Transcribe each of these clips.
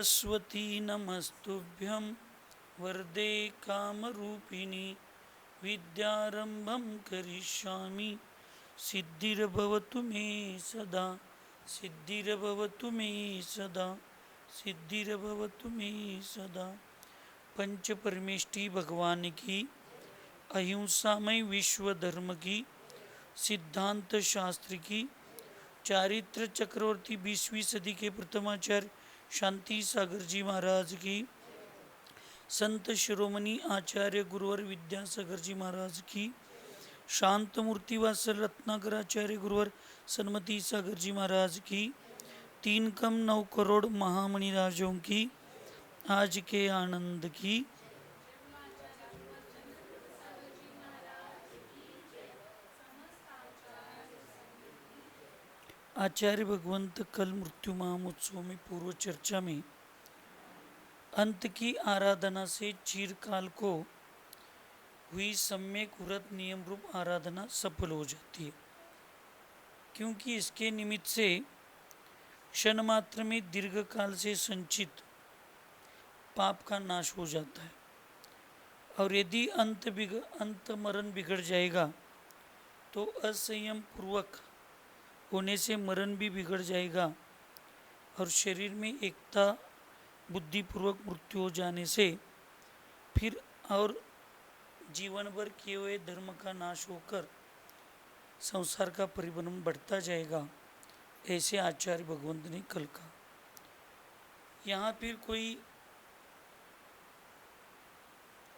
सरस्वती नमस्तुभ्यं वरदे कामरूपिणी विद्यारंभं करिष्यामि सिद्धिर्भवतु मे सदा सिद्धिर्भवतु मे सदा सिद्धिर्भवतु मे सदा। पंच परमेष्टि भगवान की अहिंसामय विश्व धर्म की सिद्धांत शास्त्र की चारित्र चक्रवर्ती 20वीं सदी के प्रथमाचार्य शांति सागर जी महाराज की, संत शिरोमणि आचार्य गुरुवर विद्यासागर जी महाराज की, शांत मूर्ति वासल रत्नाकराचार्य गुरुवर सन्मति सागर जी महाराज की, 3 कम 9 करोड़ महामणि राजों की आज के आनंद की। आचार्य भगवंत कल मृत्यु महामोत्सव में पूर्व चर्चा में अंत की आराधना से चिरकाल को हुई सम्यक व्रत नियम रूप आराधना सफल हो जाती है, क्योंकि इसके निमित्त से क्षण मात्र में दीर्घ काल से संचित पाप का नाश हो जाता है। और यदि अंत मरण बिगड़ जाएगा तो असंयम पूर्वक होने से मरण भी बिगड़ जाएगा और शरीर में एकता बुद्धिपूर्वक मृत्यु हो जाने से फिर और जीवन भर किए हुए धर्म का नाश होकर संसार का परिभ्रमण बढ़ता जाएगा, ऐसे आचार्य भगवंत ने कल कहा। यहाँ फिर कोई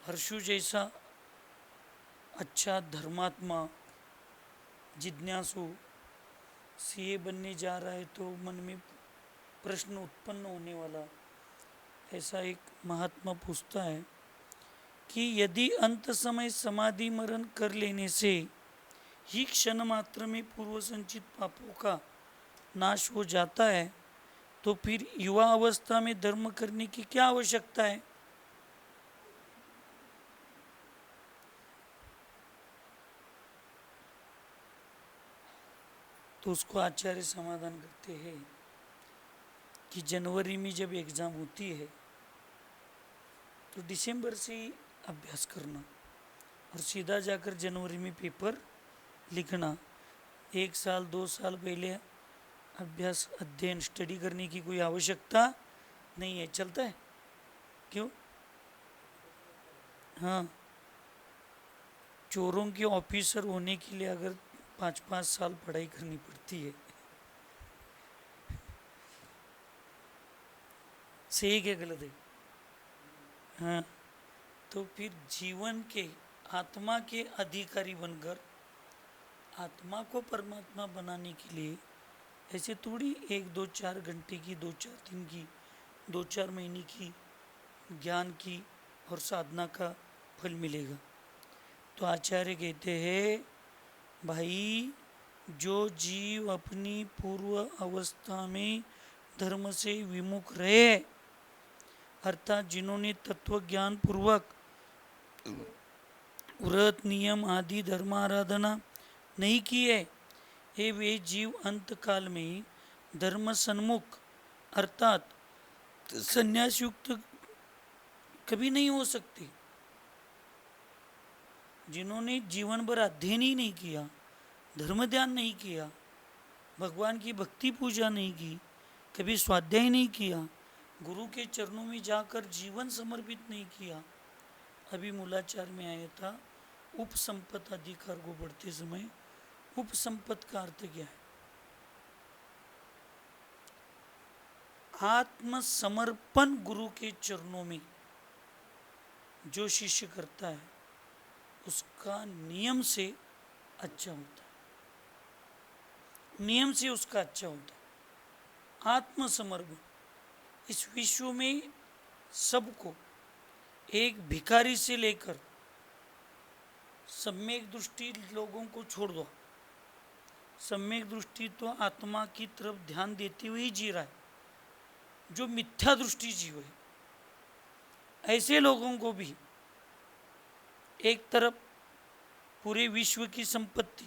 हर्षु जैसा अच्छा धर्मात्मा जिज्ञासु सीए बनने जा रहा है तो मन में प्रश्न उत्पन्न होने वाला ऐसा एक महात्मा पूछता है कि यदि अंत समय समाधि मरण कर लेने से ही क्षण मात्र में पूर्व संचित पापों का नाश हो जाता है तो फिर युवा अवस्था में धर्म करने की क्या आवश्यकता है। तो उसको आचार्य समाधान करते हैं कि जनवरी में जब एग्ज़ाम होती है तो दिसंबर से ही अभ्यास करना और सीधा जाकर जनवरी में पेपर लिखना। 1 साल 2 साल पहले अभ्यास अध्ययन स्टडी करने की कोई आवश्यकता नहीं है। चलता है क्यों? हाँ, चोरों के ऑफिसर होने के लिए अगर 5-5 साल पढ़ाई करनी पड़ती है, सही क्या गलत है? हाँ, तो फिर जीवन के आत्मा के अधिकारी बनकर आत्मा को परमात्मा बनाने के लिए ऐसे थोड़ी 1-2-4 घंटे की 2-4 दिन की 2-4 महीने की ज्ञान की और साधना का फल मिलेगा। तो आचार्य कहते हैं भाई, जो जीव अपनी पूर्व अवस्था में धर्म से विमुख रहे, अर्थात जिन्होंने तत्व ज्ञान पूर्वक व्रत नियम आदि धर्म आराधना नहीं की है, ये वे जीव अंत काल में धर्म सन्मुख अर्थात संन्यास युक्त कभी नहीं हो सकते। जिन्होंने जीवन भर अध्ययन ही नहीं किया, धर्म ध्यान नहीं किया, भगवान की भक्ति पूजा नहीं की, कभी स्वाध्याय नहीं किया, गुरु के चरणों में जाकर जीवन समर्पित नहीं किया। अभी मूलाचार में आया था उपसंपत अधिकार को पढ़ते समय उपसंपत का अर्थ क्या है? आत्मसमर्पण गुरु के चरणों में जो शिष्य करता है उसका नियम से अच्छा होता है, नियम से उसका अच्छा होता है। आत्मसमर्पण इस विश्व में सबको एक भिखारी से लेकर सम्यक दृष्टि लोगों को छोड़ दो। सम्यक दृष्टि तो आत्मा की तरफ ध्यान देते हुए ही जी रहा है, जो मिथ्या दृष्टि जीव है ऐसे लोगों को भी एक तरफ पूरे विश्व की संपत्ति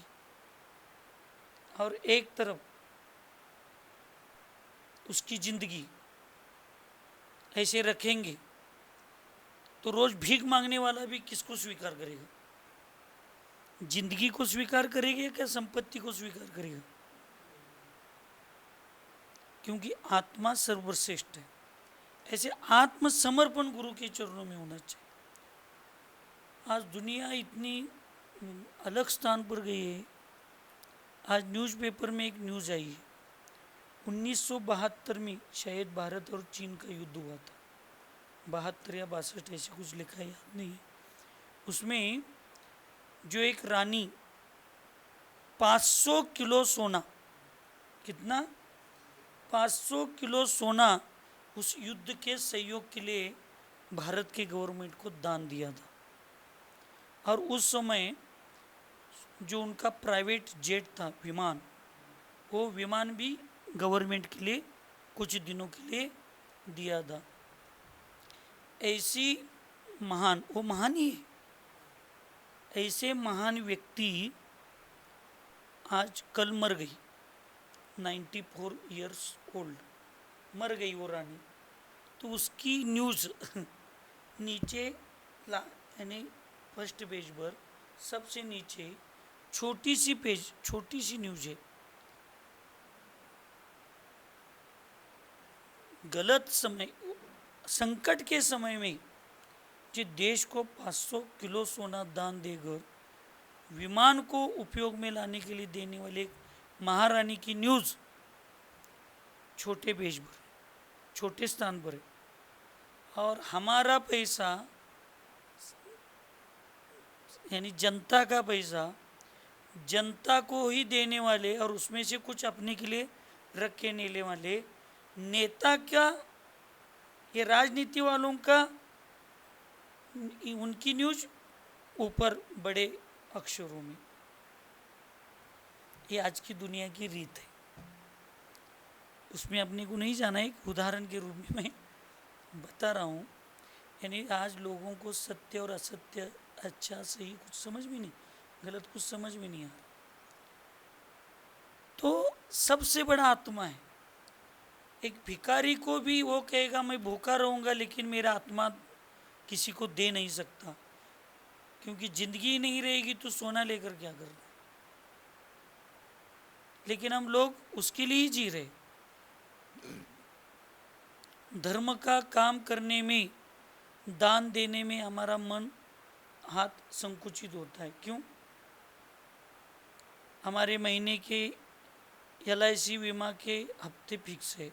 और एक तरफ उसकी जिंदगी ऐसे रखेंगे तो रोज भीख मांगने वाला भी किसको स्वीकार करेगा? जिंदगी को स्वीकार करेगा क्या संपत्ति को स्वीकार करेगा? क्योंकि आत्मा सर्वश्रेष्ठ है। ऐसे आत्मसमर्पण गुरु के चरणों में होना चाहिए। आज दुनिया इतनी अलग स्थान पर गई है। आज न्यूज़पेपर में एक न्यूज़ आई है, 1972 में शायद भारत और चीन का युद्ध हुआ था, 72 या 62 ऐसे कुछ लिखा है, याद नहीं है। उसमें जो एक रानी 500 किलो सोना, कितना, 500 किलो सोना उस युद्ध के सहयोग के लिए भारत के गवर्नमेंट को दान दिया था। और उस समय जो उनका प्राइवेट जेट था, विमान, वो विमान भी गवर्नमेंट के लिए कुछ दिनों के लिए दिया था। ऐसी महान, वो महान ही है, ऐसे महान व्यक्ति आज कल मर गई, 94 इयर्स ओल्ड मर गई वो रानी। तो उसकी न्यूज़ नीचे यानी फर्स्ट पेज पर सबसे नीचे छोटी सी पेज, छोटी सी न्यूज़ है, गलत समय, संकट के समय में जिस देश को 500 किलो सोना दान देकर विमान को उपयोग में लाने के लिए देने वाले महारानी की न्यूज़ छोटे पेज पर, छोटे स्थान पर है। और हमारा पैसा यानी जनता का पैसा जनता को ही देने वाले और उसमें से कुछ अपने के लिए रख के लेने वाले नेता क्या, ये राजनीति वालों का, उनकी न्यूज़ ऊपर बड़े अक्षरों में। ये आज की दुनिया की रीत है, उसमें अपने को नहीं जाना। एक उदाहरण के रूप में मैं बता रहा हूँ। यानी आज लोगों को सत्य और असत्य, अच्छा सही कुछ समझ में नहीं, गलत कुछ समझ में नहीं आ रहा। तो सबसे बड़ा आत्मा है। एक भिखारी को भी वो कहेगा मैं भूखा रहूँगा लेकिन मेरा आत्मा किसी को दे नहीं सकता, क्योंकि जिंदगी नहीं रहेगी तो सोना लेकर क्या करना। लेकिन हम लोग उसके लिए ही जी रहे। धर्म का काम करने में, दान देने में हमारा मन, हाथ संकुचित होता है। क्यों? हमारे महीने के LIC बीमा के हफ्ते फिक्स है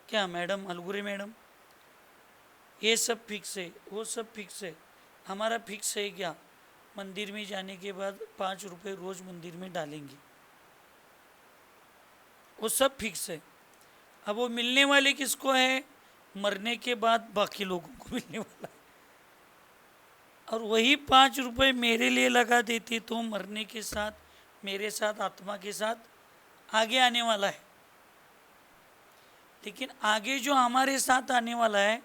क्या मैडम, अलगुरे मैडम? ये सब फिक्स है, वो सब फिक्स है। हमारा फिक्स है क्या? मंदिर में जाने के बाद 5 रुपये रोज मंदिर में डालेंगे, वो सब फिक्स है। अब वो मिलने वाले किसको है? मरने के बाद बाकी लोगों को मिलने वाला है। और वही 5 रुपये मेरे लिए लगा देते तो मरने के साथ, मेरे साथ, आत्मा के साथ आगे आने वाला है। लेकिन आगे जो हमारे साथ आने वाला है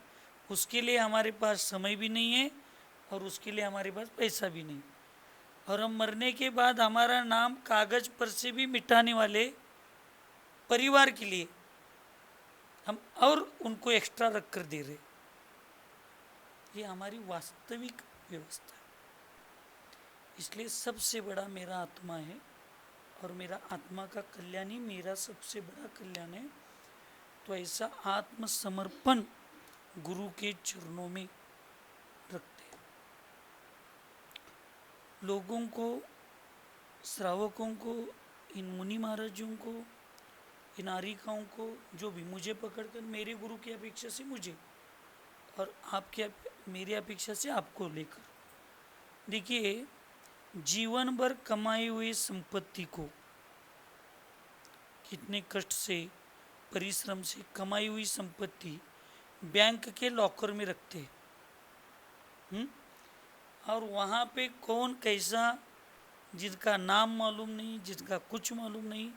उसके लिए हमारे पास समय भी नहीं है और उसके लिए हमारे पास पैसा भी नहीं। और हम मरने के बाद हमारा नाम कागज पर से भी मिटाने वाले परिवार के लिए हम और उनको एक्स्ट्रा रख कर दे रहे। ये हमारी वास्तविक व्यवस्था है। इसलिए सबसे बड़ा मेरा आत्मा है और मेरा आत्मा का कल्याण ही मेरा सबसे बड़ा कल्याण है। तो ऐसा आत्मसमर्पण गुरु के चरणों में रखते हैं। लोगों को, श्रावकों को, इन मुनि महाराजों को, इन आरिकाओं को, जो भी मुझे पकड़कर मेरे गुरु की अपेक्षा से मुझे और आपके मेरी अपेक्षा से आपको लेकर, देखिए जीवन भर कमाई हुई संपत्ति को, कितने कष्ट से, परिश्रम से कमाई हुई संपत्ति बैंक के लॉकर में रखते हैं। और वहाँ पे कौन कैसा, जिनका नाम मालूम नहीं, जिनका कुछ मालूम नहीं,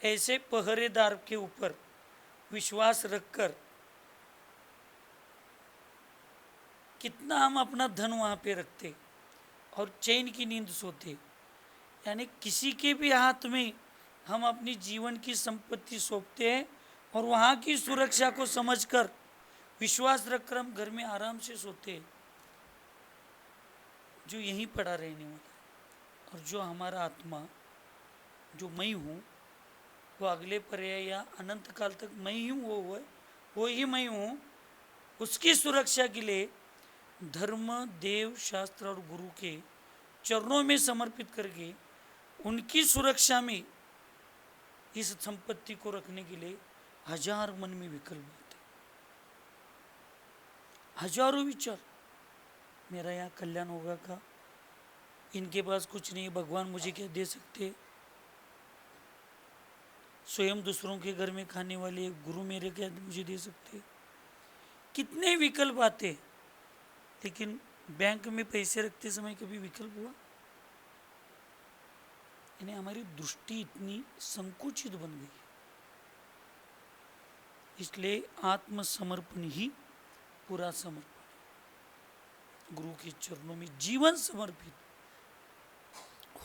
ऐसे पहरेदार के ऊपर विश्वास रखकर कितना हम अपना धन वहाँ पे रखते और चैन की नींद सोते। यानी किसी के भी हाथ में हम अपनी जीवन की संपत्ति सौंपते हैं और वहाँ की सुरक्षा को समझकर विश्वास रखकर हम घर में आराम से सोते हैं। जो यहीं पड़ा रहने वाला है और जो हमारा आत्मा, जो मैं हूँ, वो अगले पर्याय या अनंत काल तक मैं ही हूँ, वो ही मैं हूँ। उसकी सुरक्षा के लिए धर्म, देव, शास्त्र और गुरु के चरणों में समर्पित करके उनकी सुरक्षा में इस संपत्ति को रखने के लिए हजार मन में विकल्प आते, हजारों विचार। मेरा यहाँ कल्याण होगा का, इनके पास कुछ नहीं, भगवान मुझे क्या दे सकते, स्वयं दूसरों के घर में खाने वाले गुरु मेरे क्या मुझे दे सकते। कितने विकल्प आते, लेकिन बैंक में पैसे रखते समय कभी विकल्प हुआ? यानी हमारी दृष्टि इतनी संकुचित बन गई है। इसलिए आत्मसमर्पण ही पूरा समर्पण, गुरु के चरणों में जीवन समर्पित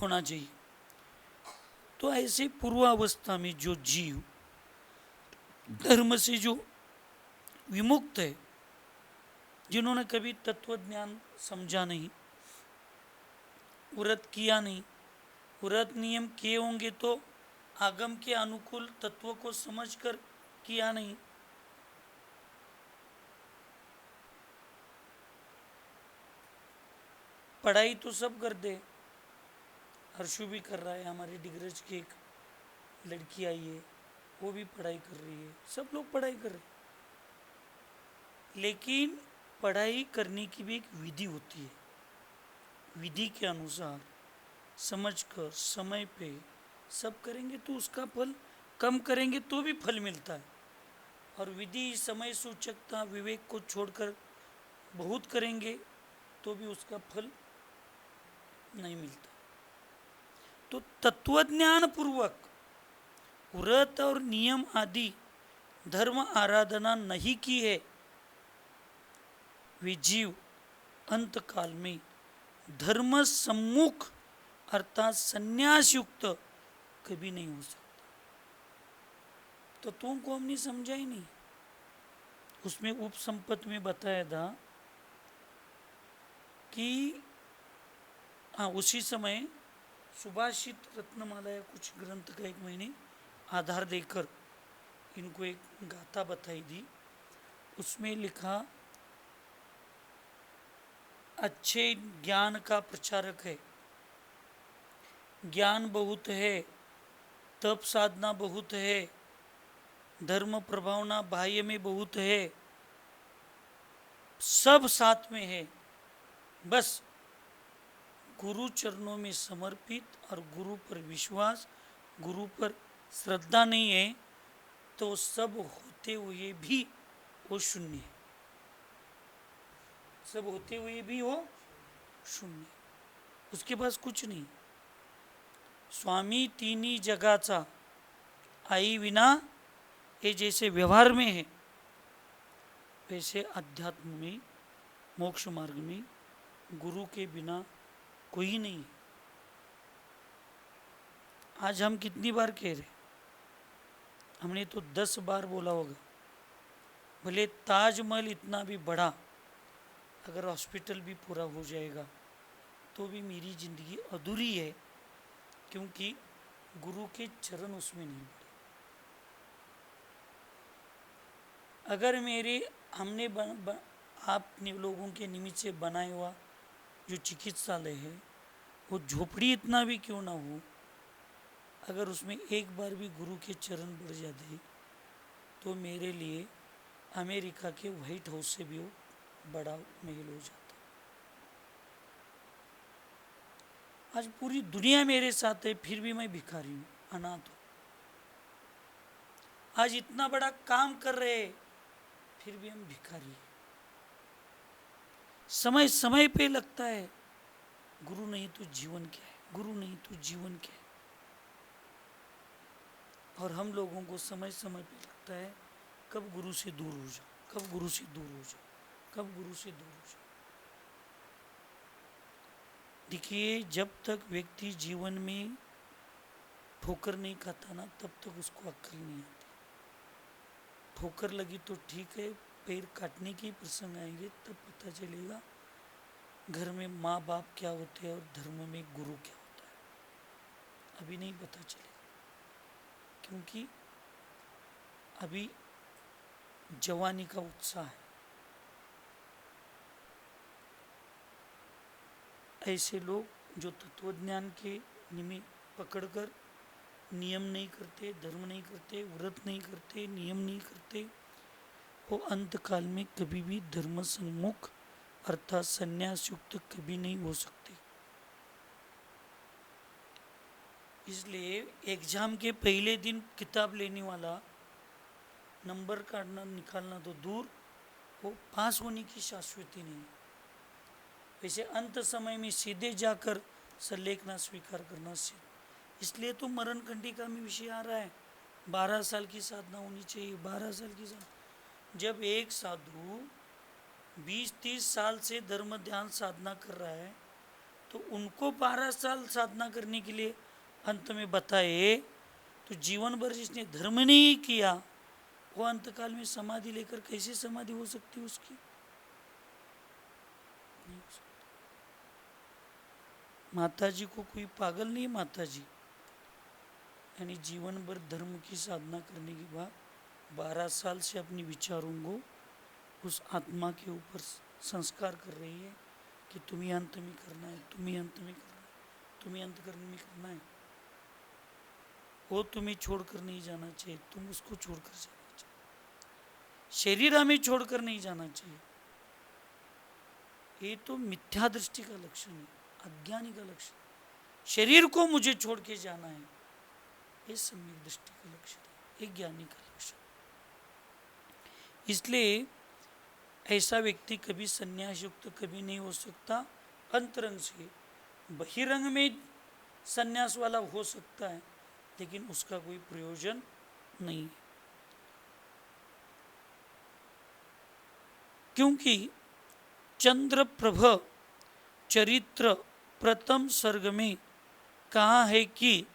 होना चाहिए। तो ऐसे पूर्वावस्था में जो जीव धर्म से जो विमुक्त है, जिन्होंने कभी तत्व ज्ञान समझा नहीं, व्रत किया नहीं, व्रत नियम किए होंगे तो आगम के अनुकूल तत्व को समझकर किया नहीं, पढ़ाई तो सब कर दे, हर्षु भी कर रहा है, हमारी डिग्रज की एक लड़की आई है, वो भी पढ़ाई कर रही है, सब लोग पढ़ाई कर रहे हैं। लेकिन पढ़ाई करने की भी एक विधि होती है, विधि के अनुसार समझकर समय पे सब करेंगे तो उसका फल, कम करेंगे तो भी फल मिलता है। और विधि, समय सूचकता, विवेक को छोड़कर बहुत करेंगे तो भी उसका फल नहीं मिलता। तो तत्वज्ञान पूर्वक व्रत और नियम आदि धर्म आराधना नहीं की है, वे जीव अंत काल में धर्म सम्मुख अर्थात संन्यास युक्त कभी नहीं हो सकता। तत्वों को हमने समझा ही नहीं। उसमें उपसंपत्ति में बताया था कि उसी समय सुभाषित रत्नमाला या कुछ ग्रंथ का एक मैंने आधार देकर इनको एक गाथा बताई थी। उसमें लिखा, अच्छे ज्ञान का प्रचारक है, ज्ञान बहुत है, तप साधना बहुत है, धर्म प्रभावना बाह्य में बहुत है, सब साथ में है, बस गुरु चरणों में समर्पित और गुरु पर विश्वास, गुरु पर श्रद्धा नहीं है तो सब होते हुए भी वो शून्य है, सब होते हुए भी वो शून्य, उसके पास कुछ नहीं। स्वामी तिन्ही जगाचा आई विना, ये जैसे व्यवहार में है वैसे अध्यात्म में, मोक्ष मार्ग में गुरु के बिना कोई नहीं है। आज हम कितनी बार कह रहे, हमने तो 10 बार बोला होगा, भले ताजमहल इतना भी बड़ा, अगर हॉस्पिटल भी पूरा हो जाएगा तो भी मेरी जिंदगी अधूरी है, क्योंकि गुरु के चरण उसमें नहीं पड़े। अगर मेरे हमने आपने लोगों के निमित्त से बनाया हुआ जो चिकित्सालय है वो झोपड़ी इतना भी क्यों ना हो, अगर उसमें एक बार भी गुरु के चरण बढ़ जाते तो मेरे लिए अमेरिका के व्हाइट हाउस से भी वो बड़ा महल हो जाता। आज पूरी दुनिया मेरे साथ है, फिर भी मैं भिखारी हूँ, अनाथ हूँ। आज इतना बड़ा काम कर रहे, फिर भी हम भिखारी हैं। समय समय पे लगता है गुरु नहीं तो जीवन क्या है, गुरु नहीं तो जीवन क्या है। और हम लोगों को समय समय पे लगता है कब गुरु से दूर हो जाओ, कब गुरु से दूर हो जाओ, कब गुरु से दूर हो जाओ। देखिए, जब तक व्यक्ति जीवन में ठोकर नहीं खाता ना, तब तक उसको अक्ल नहीं आती। ठोकर लगी तो ठीक है, पैर काटने के प्रसंग आएंगे तब पता चलेगा घर में माँ बाप क्या होते हैं और धर्म में गुरु क्या होता है। अभी नहीं पता चलेगा, क्योंकि अभी जवानी का उत्साह है। ऐसे लोग जो तत्वज्ञान के निमित्त पकड़कर नियम नहीं करते, धर्म नहीं करते, व्रत नहीं करते, नियम नहीं करते, वो अंत काल में कभी भी धर्म सम्मुख अर्थात संन्यास युक्त कभी नहीं हो सकते। इसलिए एग्जाम के पहले दिन किताब लेने वाला नंबर काटना निकालना तो दूर, वो पास होने की शाश्वती नहीं। वैसे अंत समय में सीधे जाकर सल्लेखना स्वीकार करना सिद्ध। इसलिए तो मरण कंडिका में विषय आ रहा है 12 साल की साधना होनी चाहिए। 12 साल की साधना, जब एक साधु 20-30 साल से धर्म ध्यान साधना कर रहा है तो उनको 12 साल साधना करने के लिए अंत में बताए, तो जीवन भर जिसने धर्म नहीं किया वो अंतकाल में समाधि लेकर कैसे समाधि हो सकती है उसकी? नहीं हो सकती। माता जी को कोई पागल नहीं, माता जी यानी जीवन भर धर्म की साधना करने के बाद 12 साल से अपने विचारों को उस आत्मा के ऊपर संस्कार कर रही है कि तुम्हें अंत में करना है, तुम्हें अंत में करना है, तुम्हें अंतकरण में करना है। वो तुम्हें छोड़कर नहीं जाना चाहिए, तुम उसको छोड़कर जाना चाहिए, शरीर हमें छोड़कर नहीं जाना चाहिए। ये तो मिथ्या दृष्टि का लक्षण है, अज्ञानी का लक्षण। शरीर को मुझे छोड़ के जाना है, ये सम्यक दृष्टि का लक्षण है, ये ज्ञानी का लक्षण। इसलिए ऐसा व्यक्ति कभी संन्यास युक्त कभी नहीं हो सकता। अंतरंग से बहिरंग में संन्यास वाला हो सकता है, लेकिन उसका कोई प्रयोजन नहीं है। क्योंकि चंद्रप्रभ चरित्र प्रथम सर्ग में कहा है कि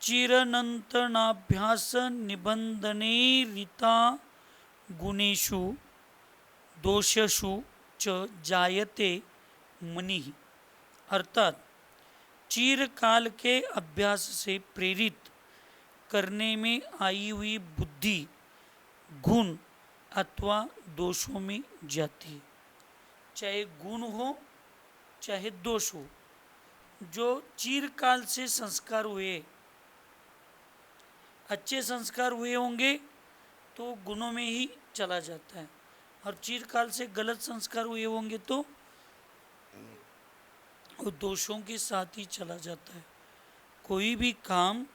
चिरनंतनाभ्यास निबंधने रीता गुणेषु दोषेषु च जायते मनिः, अर्थात चिरकाल के अभ्यास से प्रेरित करने में आई हुई बुद्धि गुण अथवा दोषों में जाती है। चाहे गुण हो चाहे दोष हो, जो चिरकाल से संस्कार हुए, अच्छे संस्कार हुए होंगे तो गुणों में ही चला जाता है, और चिरकाल से गलत संस्कार हुए होंगे तो वो दोषों के साथ ही चला जाता है। कोई भी काम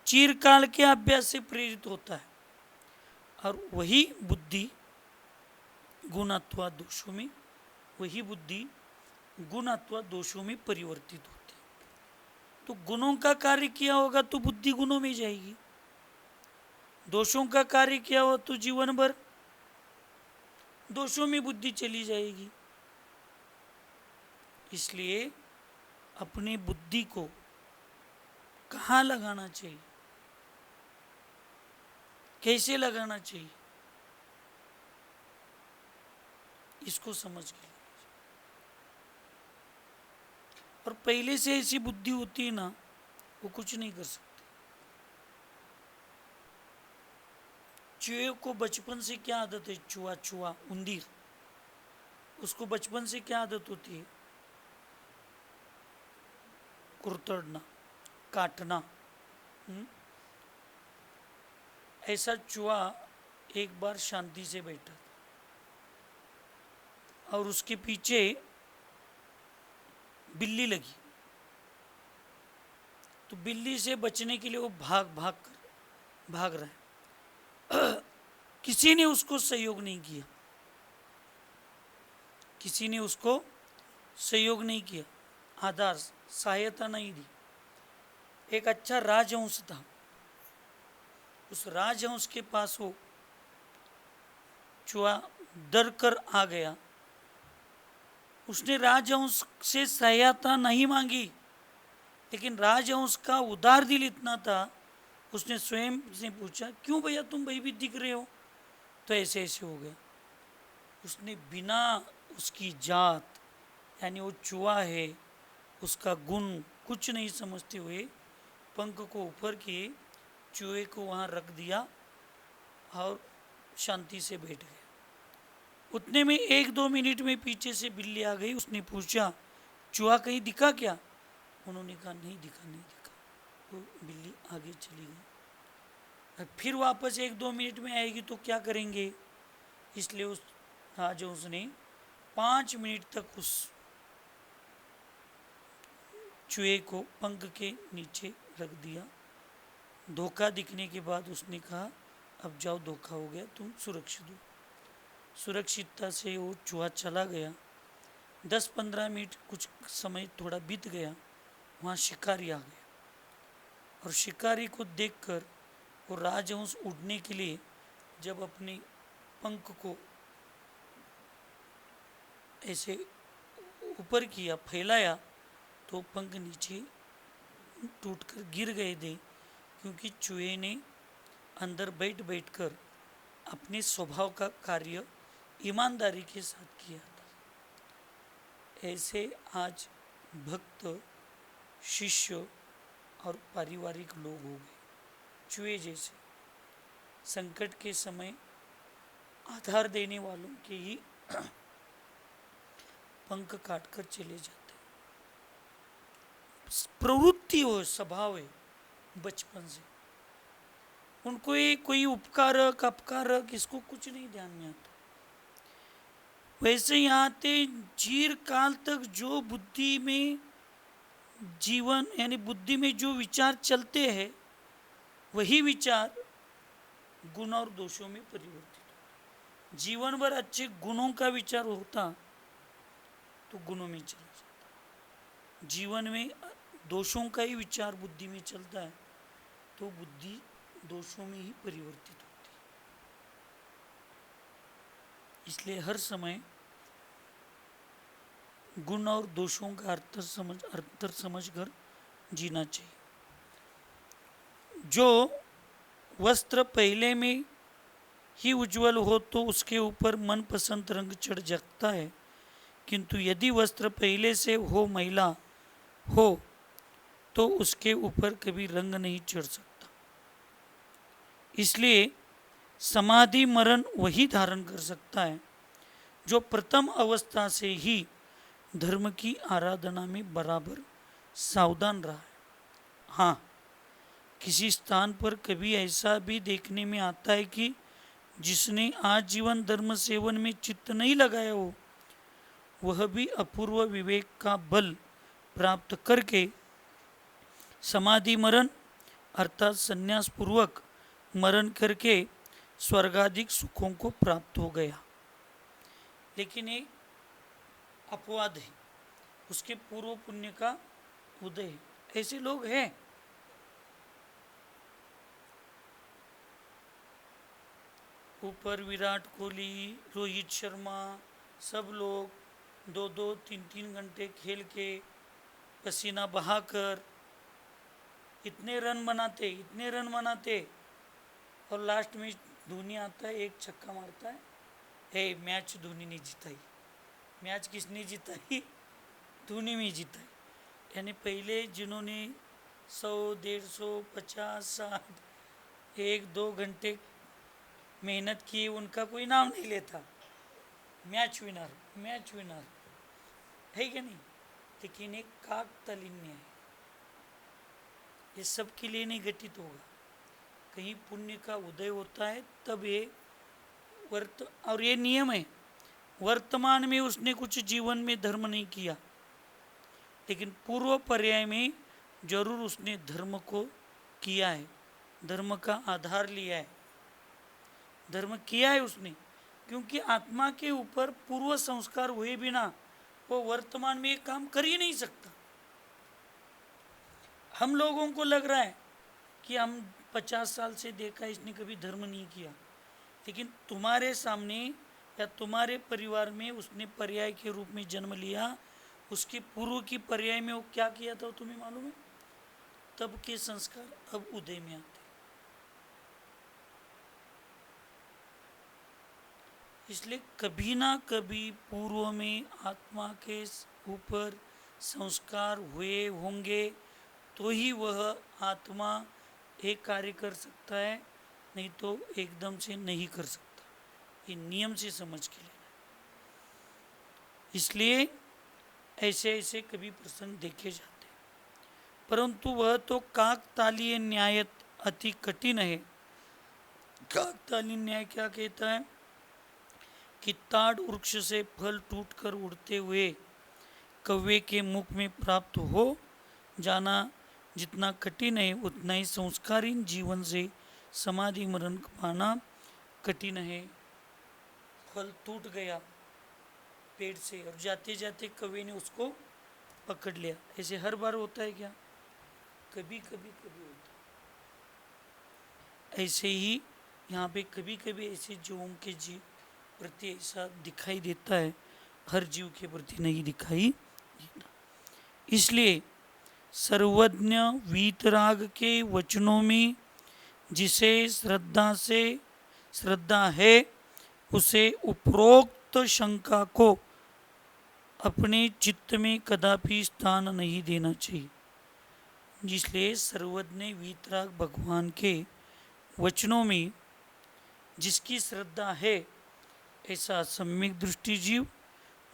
चिरकाल के अभ्यास से प्रेरित होता है, और वही बुद्धि गुण अथवा दोषों में, वही बुद्धि गुण अथवा दोषों में परिवर्तित होती है। तो गुणों का कार्य किया होगा तो बुद्धि गुणों में जाएगी, दोषों का कार्य किया हो तो जीवन भर दोषों में बुद्धि चली जाएगी। इसलिए अपनी बुद्धि को कहाँ लगाना चाहिए, कैसे लगाना चाहिए, इसको समझ के। और पहले से ऐसी बुद्धि होती है ना, वो कुछ नहीं कर सकते। चूहे को बचपन से क्या आदत है? चूहा चूहा उंदीर, उसको बचपन से क्या आदत होती है? कुरतड़ना, काटना। ऐसा चूहा एक बार शांति से बैठा था और उसके पीछे बिल्ली लगी, तो बिल्ली से बचने के लिए वो भाग रहा है। किसी ने उसको सहयोग नहीं किया, किसी ने उसको सहयोग नहीं किया, आधार सहायता नहीं दी। एक अच्छा राजहंस था, उस राजहंस के पास वो चूहा डर कर आ गया। उसने राजहंस से सहायता नहीं मांगी, लेकिन राजहंस का उदार दिल इतना था, उसने स्वयं से पूछा, क्यों भैया तुम भयभीत दिख रहे हो? तो ऐसे ऐसे हो गया। उसने बिना उसकी जात यानी वो चूहा है उसका गुण कुछ नहीं समझते हुए पंख को ऊपर किए, चूहे को वहाँ रख दिया और शांति से बैठ गए। उतने में 1-2 मिनट में पीछे से बिल्ली आ गई। उसने पूछा, चूहा कहीं दिखा क्या? उन्होंने कहा, नहीं दिखा, नहीं दिखा। तो बिल्ली आगे चली गई। फिर वापस 1-2 मिनट में आएगी तो क्या करेंगे? इसलिए उस आज उसने 5 मिनट तक उस चूहे को पंख के नीचे रख दिया। धोखा दिखने के बाद उसने कहा, अब जाओ, धोखा हो गया, तुम सुरक्षित हो। सुरक्षितता से वो चूहा चला गया। 10-15 मिनट कुछ समय थोड़ा बीत गया। वहाँ शिकारी आ गया और शिकारी को देखकर वो राजहंस उड़ने के लिए जब अपने पंख को ऐसे ऊपर किया, फैलाया, तो पंख नीचे टूटकर गिर गए थे, क्योंकि चूहे ने अंदर बैठ बैठकर अपने स्वभाव का कार्य ईमानदारी के साथ किया था। ऐसे आज भक्त, शिष्य और पारिवारिक लोग हो गए, चूहे जैसे। संकट के समय आधार देने वालों के ही पंख काटकर चले जाते। प्रवृत्ति हो, स्वभाव है बचपन से। उनको ये कोई उपकारक अपकारक इसको कुछ नहीं ध्यान में आता। वैसे यहाँ आते चीर काल तक जो बुद्धि में जीवन यानी बुद्धि में जो विचार चलते हैं वही विचार गुण और दोषों में परिवर्तित होते। जीवन भर अच्छे गुणों का विचार होता तो गुणों में चला जाता। जीवन में दोषों का ही विचार बुद्धि में चलता है तो बुद्धि दोषों में ही परिवर्तित होती है। इसलिए हर समय गुण और दोषों का अर्थ समझ कर जीना चाहिए। जो वस्त्र पहले में ही उज्जवल हो तो उसके ऊपर मनपसंद रंग चढ़ जाता है, किंतु यदि वस्त्र पहले से हो मैला हो तो उसके ऊपर कभी रंग नहीं चढ़ सकता। इसलिए समाधि मरण वही धारण कर सकता है जो प्रथम अवस्था से ही धर्म की आराधना में बराबर सावधान रहा है। हाँ, किसी स्थान पर कभी ऐसा भी देखने में आता है कि जिसने आजीवन धर्म सेवन में चित्त नहीं लगाया हो, वह भी अपूर्व विवेक का बल प्राप्त करके समाधि मरण अर्थात संन्यास पूर्वक मरण करके स्वर्गाधिक सुखों को प्राप्त हो गया। लेकिन एक अपवाद है, उसके पूर्व पुण्य का उदय है। ऐसे लोग हैं। ऊपर विराट कोहली, रोहित शर्मा, सब लोग 2-2, 3-3 घंटे खेल के पसीना बहाकर इतने रन बनाते और लास्ट में धोनी आता है, एक छक्का मारता है, मैच धोनी ने जिताई। मैच किसने जिताई? धोनी में जिताई। यानी पहले जिन्होंने 100, 150, 50, 60, 1-2 घंटे मेहनत की उनका कोई नाम नहीं लेता। मैच विनर है क्या नहीं? लेकिन एक काकतालीय है, ये सबके लिए नहीं घटित होगा। कहीं पुण्य का उदय होता है तब ये और ये नियम है। वर्तमान में उसने कुछ जीवन में धर्म नहीं किया, लेकिन पूर्व पर्याय में जरूर उसने धर्म को किया है, धर्म का आधार लिया है, धर्म किया है उसने। क्योंकि आत्मा के ऊपर पूर्व संस्कार हुए बिना वो वर्तमान में एक काम कर ही नहीं सकता। हम लोगों को लग रहा है कि हम 50 साल से देखा इसने कभी धर्म नहीं किया, लेकिन तुम्हारे सामने या तुम्हारे परिवार में उसने पर्याय के रूप में जन्म लिया, उसके पूर्व की पर्याय में वो क्या किया था तुम्हें मालूम है? तब के संस्कार अब उदय में आते। इसलिए कभी ना कभी पूर्व में आत्मा के ऊपर संस्कार हुए होंगे तो ही वह आत्मा एक कार्य कर सकता है, नहीं तो एकदम से नहीं कर सकता। ये नियम से समझ के लेना। इसलिए ऐसे ऐसे कभी प्रसंग देखे जाते हैं, परंतु वह तो काकतालीय न्याय अति कठिन है। काकतालीय न्याय क्या कहता है कि ताड़ वृक्ष से फल टूटकर उड़ते हुए कौवे के मुख में प्राप्त हो जाना जितना कठिन है, उतना ही संस्कारहीन जीवन से समाधि मरण पाना कठिन है। फल टूट गया पेड़ से और जाते जाते कौवे ने उसको पकड़ लिया, ऐसे हर बार होता है क्या? कभी कभी कभी होता है। ऐसे ही यहाँ पे कभी कभी ऐसे जीवों के जीव प्रति ऐसा दिखाई देता है, हर जीव के प्रति नहीं दिखाई देता। इसलिए सर्वज्ञ वीतराग के वचनों में जिसे श्रद्धा है उसे उपरोक्त शंका को अपने चित्त में कदापि स्थान नहीं देना चाहिए। इसलिए सर्वज्ञ वीतराग भगवान के वचनों में जिसकी श्रद्धा है, ऐसा सम्यक दृष्टि जीव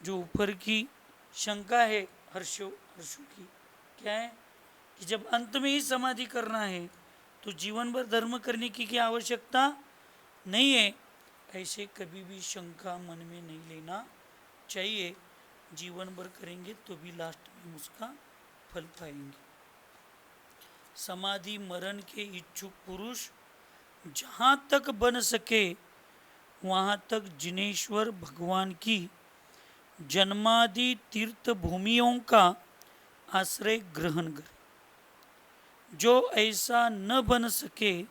जो ऊपर की शंका है हर्षों की, क्या है कि जब अंत में ही समाधि करना है तो जीवन भर धर्म करने की क्या आवश्यकता नहीं है, ऐसे कभी भी शंका मन में नहीं लेना चाहिए। जीवन भर करेंगे तो भी लास्ट में उसका फल पाएंगे। समाधि मरण के इच्छुक पुरुष जहाँ तक बन सके वहाँ तक जिनेश्वर भगवान की जन्मादि तीर्थ भूमियों का आश्रय ग्रहण करे। जो ऐसा न बन सके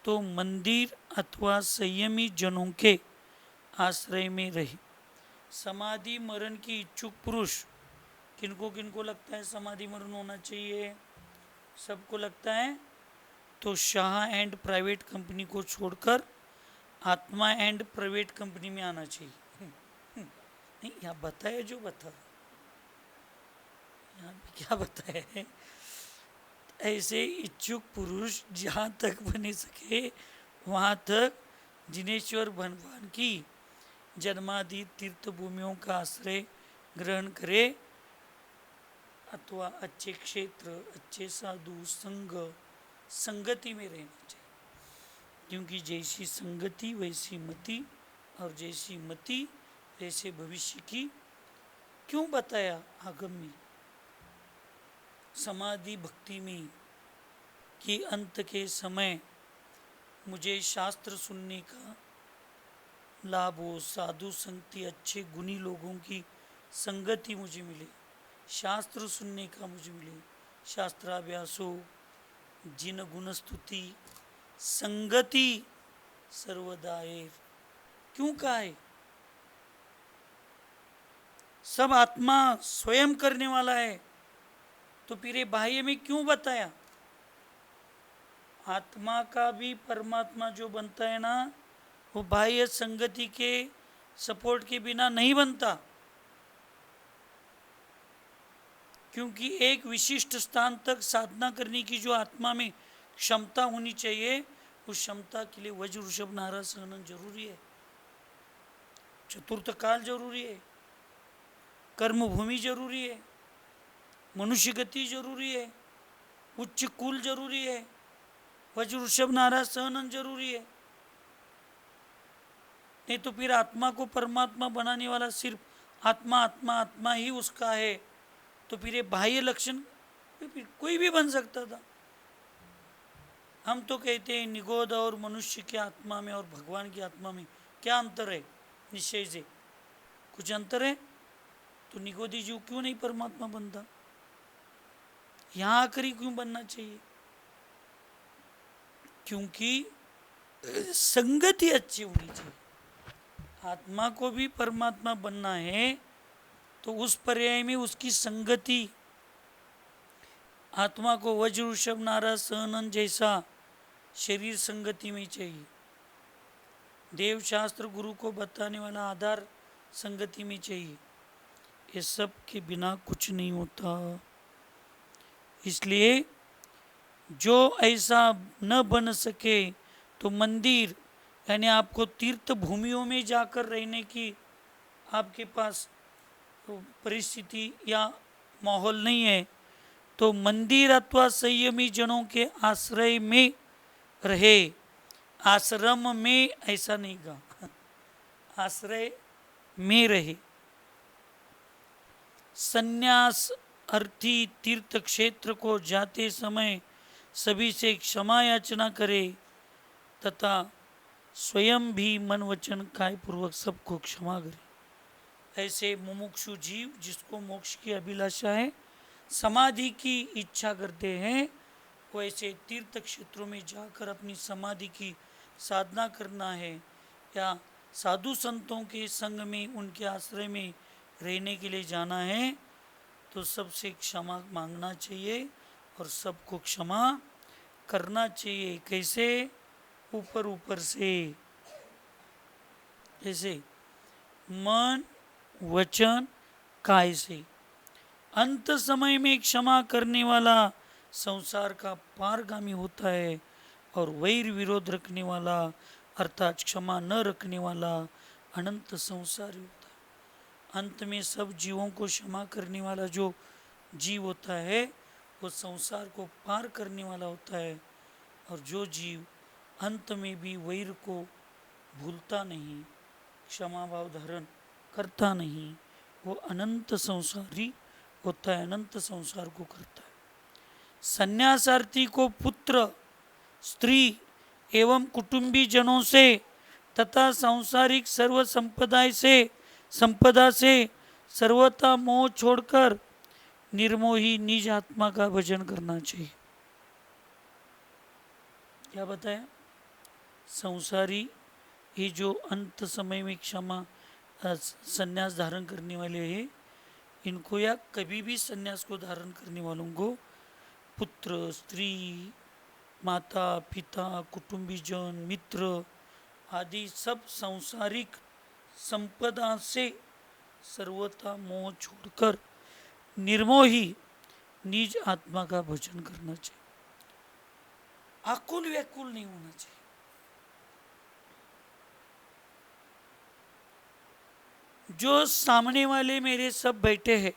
तो मंदिर अथवा संयमी जनों के आश्रय में रहे। समाधि मरण की इच्छुक पुरुष किनको किनको लगता है समाधि मरण होना चाहिए? सबको लगता है। तो शाह एंड प्राइवेट कंपनी को छोड़कर आत्मा एंड प्राइवेट कंपनी में आना चाहिए। नहीं, यहाँ बताया जो बता, यहाँ क्या बताया है, ऐसे इच्छुक पुरुष जहाँ तक बने सके वहाँ तक जिनेश्वर भगवान की जन्मादि तीर्थ भूमियों का आश्रय ग्रहण करे अथवा अच्छे क्षेत्र, अच्छे साधु संगति में रहना चाहिए। क्योंकि जैसी संगति वैसी मति और जैसी मति वैसे भविष्य की। क्यों बताया आगम में समाधि भक्ति में कि अंत के समय मुझे शास्त्र सुनने का लाभ हो, साधु संगति, अच्छे गुणी लोगों की संगति मुझे मिले, शास्त्र सुनने का मुझे मिले, शास्त्राभ्यास हो, जिन गुण स्तुति संगति सर्वदा। क्यों कहा है? सब आत्मा स्वयं करने वाला है, तो फिर बाह्य में क्यों बताया? आत्मा का भी परमात्मा जो बनता है ना, वो बाह्य संगति के सपोर्ट के बिना नहीं बनता। क्योंकि एक विशिष्ट स्थान तक साधना करने की जो आत्मा में क्षमता होनी चाहिए, उस क्षमता के लिए वज्र वृषभ नारद सहनन जरूरी है, चतुर्थ काल जरूरी है, कर्म भूमि जरूरी है, मनुष्य गति जरूरी है, उच्च कुल जरूरी है, वज्र वृषभ नारद सहनन जरूरी है। नहीं तो फिर आत्मा को परमात्मा बनाने वाला सिर्फ आत्मा आत्मा आत्मा ही उसका है, तो फिर ये बाह्य लक्षण कोई भी बन सकता था। हम तो कहते हैं निगोद और मनुष्य की आत्मा में और भगवान की आत्मा में क्या अंतर है? निश्चय से कुछ अंतर है। तो निगोदी जीव क्यों नहीं परमात्मा बनता? यहाँ आकर ही क्यों बनना चाहिए? क्योंकि संगति अच्छी होनी चाहिए। आत्मा को भी परमात्मा बनना है तो उस पर्याय में उसकी संगति, आत्मा को वज्र वृषभ नारद सहनन जैसा शरीर संगति में चाहिए। देव शास्त्र गुरु को बताने वाला आधार संगति में चाहिए। ये सब के बिना कुछ नहीं होता। इसलिए जो ऐसा न बन सके तो मंदिर यानी आपको तीर्थ भूमियों में जाकर रहने की आपके पास परिस्थिति या माहौल नहीं है तो मंदिर अथवा संयमी जनों के आश्रय में रहे। आश्रम में ऐसा नहीं कहा, आश्रय में रहे। संन्यास अर्थी तीर्थ क्षेत्र को जाते समय सभी से क्षमा याचना करे तथा स्वयं भी मन वचन काय पूर्वक सबको क्षमा करे। ऐसे मुमुक्षु जीव जिसको मोक्ष की अभिलाषा है, समाधि की इच्छा करते हैं, वो ऐसे तीर्थ क्षेत्रों में जाकर अपनी समाधि की साधना करना है या साधु संतों के संग में उनके आश्रय में रहने के लिए जाना है तो सबसे क्षमा मांगना चाहिए और सबको क्षमा करना चाहिए। कैसे? ऊपर ऊपर से, जैसे मन वचन काय से। अंत समय में क्षमा करने वाला संसार का पारगामी होता है और वैर विरोध रखने वाला अर्थात क्षमा न रखने वाला अनंत संसारी होता है। अंत में सब जीवों को क्षमा करने वाला जो जीव होता है वो संसार को पार करने वाला होता है और जो जीव अंत में भी वैर को भूलता नहीं, क्षमा भाव धारण करता नहीं, वो अनंत संसारी होता है, अनंत संसार को करता है। सन्यासार्थी को पुत्र, स्त्री एवं कुटुंबी जनों से तथा सांसारिक सर्व संपदा से सर्वथा मोह छोड़कर निर्मोही निज आत्मा का भजन करना चाहिए। क्या बताया? संसारी ये जो अंत समय में क्षमा संन्यास धारण करने वाले हैं, इनको या कभी भी संन्यास को धारण करने वालों को पुत्र, स्त्री, माता पिता, कुटुंबीजन, मित्र आदि सब सांसारिक संपदा से सर्वथा मोह छोड़कर निर्मोही निज आत्मा का भजन करना चाहिए। आकुल व्याकुल नहीं होना चाहिए। जो सामने वाले मेरे सब बैठे हैं,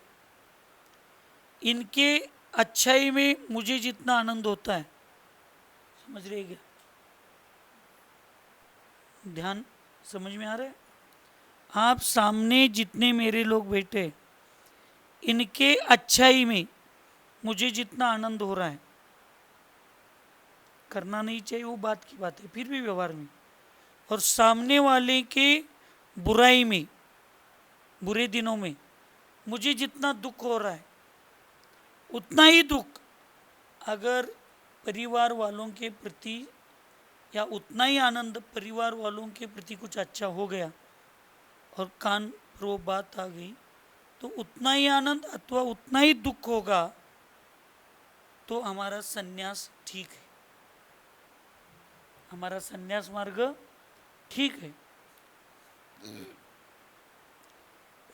इनके अच्छाई में मुझे जितना आनंद होता है, समझ रहे क्या? ध्यान समझ में आ रहा है? आप सामने जितने मेरे लोग बैठे, इनके अच्छाई में मुझे जितना आनंद हो रहा है, करना नहीं चाहिए वो बात की बात है, फिर भी व्यवहार में, और सामने वाले के बुराई में, बुरे दिनों में मुझे जितना दुख हो रहा है उतना ही दुख अगर परिवार वालों के प्रति या उतना ही आनंद परिवार वालों के प्रति कुछ अच्छा हो गया और कान पर वो बात आ गई तो उतना ही आनंद अथवा उतना ही दुख होगा, तो हमारा संन्यास ठीक है, हमारा संन्यास मार्ग ठीक है।